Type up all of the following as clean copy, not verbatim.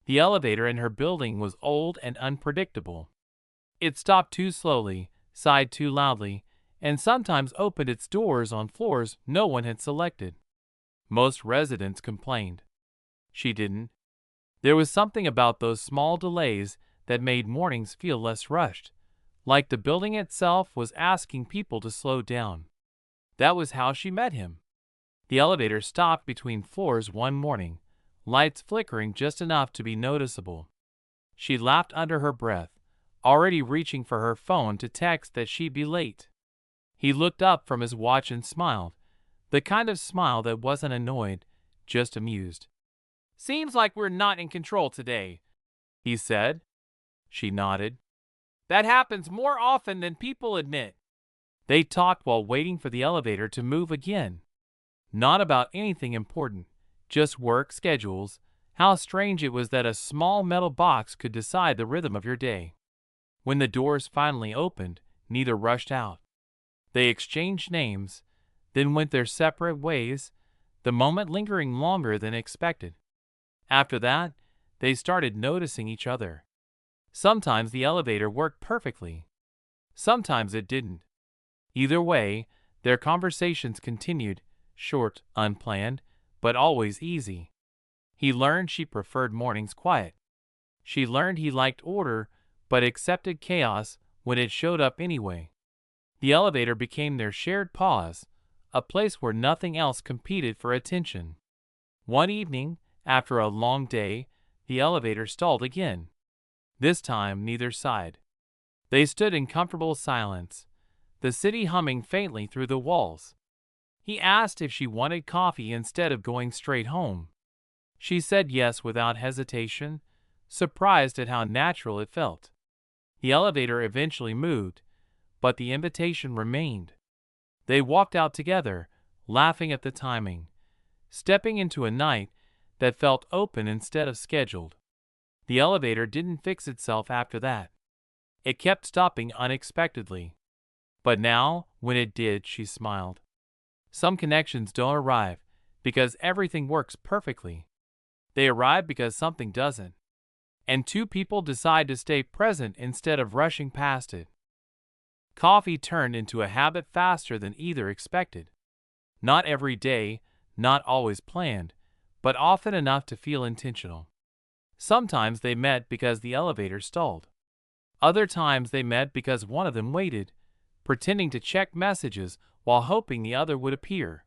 The elevator in her building was old and unpredictable. It stopped too slowly, sighed too loudly, and sometimes opened its doors on floors no one had selected. Most residents complained. She didn't. There was something about those small delays that made mornings feel less rushed, like the building itself was asking people to slow down. That was how she met him. The elevator stopped between floors one morning, lights flickering just enough to be noticeable. She laughed under her breath, already reaching for her phone to text that she'd be late. He looked up from his watch and smiled, the kind of smile that wasn't annoyed, just amused. "Seems like we're not in control today," he said. She nodded. "That happens more often than people admit." They talked while waiting for the elevator to move again. Not about anything important, just work schedules, how strange it was that a small metal box could decide the rhythm of your day. When the doors finally opened, neither rushed out. They exchanged names, then went their separate ways, the moment lingering longer than expected. After that, they started noticing each other. Sometimes the elevator worked perfectly. Sometimes it didn't. Either way, their conversations continued, short, unplanned, but always easy. He learned she preferred mornings quiet. She learned he liked order, but accepted chaos when it showed up anyway. The elevator became their shared pause, a place where nothing else competed for attention. One evening, after a long day, the elevator stalled again. This time, neither sighed. They stood in comfortable silence, the city humming faintly through the walls. He asked if she wanted coffee instead of going straight home. She said yes without hesitation, surprised at how natural it felt. The elevator eventually moved, but the invitation remained. They walked out together, laughing at the timing, stepping into a night that felt open instead of scheduled. The elevator didn't fix itself after that. It kept stopping unexpectedly. But now, when it did, she smiled. Some connections don't arrive because everything works perfectly. They arrive because something doesn't. And two people decide to stay present instead of rushing past it. Coffee turned into a habit faster than either expected. Not every day, not always planned, but often enough to feel intentional. Sometimes they met because the elevator stalled. Other times they met because one of them waited, pretending to check messages while hoping the other would appear.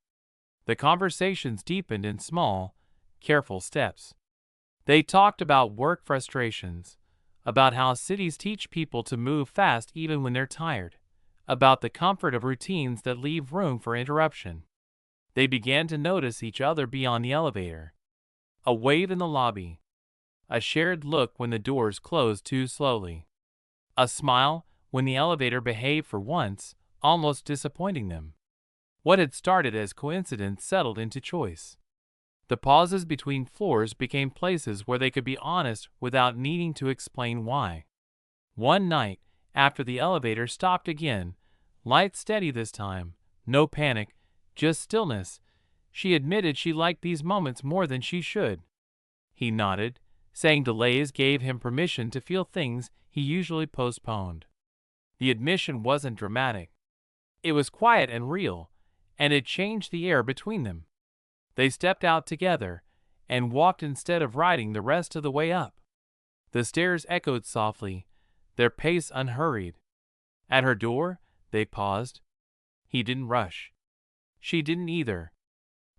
The conversations deepened in small, careful steps. They talked about work frustrations, about how cities teach people to move fast even when they're tired, about the comfort of routines that leave room for interruption. They began to notice each other beyond the elevator. A wave in the lobby. A shared look when the doors closed too slowly. A smile when the elevator behaved for once, almost disappointing them. What had started as coincidence settled into choice. The pauses between floors became places where they could be honest without needing to explain why. One night, after the elevator stopped again, light steady this time, no panic, just stillness, she admitted she liked these moments more than she should. He nodded, saying delays gave him permission to feel things he usually postponed. The admission wasn't dramatic. It was quiet and real, and it changed the air between them. They stepped out together and walked instead of riding the rest of the way up. The stairs echoed softly, their pace unhurried. At her door, they paused. He didn't rush. She didn't either.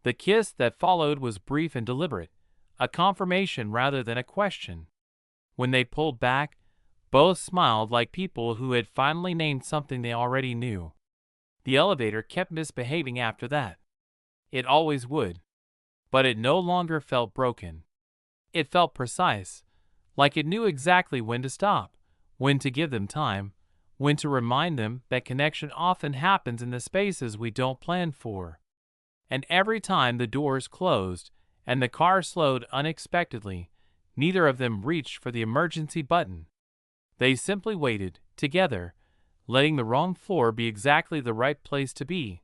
The kiss that followed was brief and deliberate, a confirmation rather than a question. When they pulled back, both smiled like people who had finally named something they already knew. The elevator kept misbehaving after that. It always would. But it no longer felt broken. It felt precise, like it knew exactly when to stop, when to give them time, when to remind them that connection often happens in the spaces we don't plan for. And every time the doors closed and the car slowed unexpectedly, neither of them reached for the emergency button. They simply waited, together, letting the wrong floor be exactly the right place to be.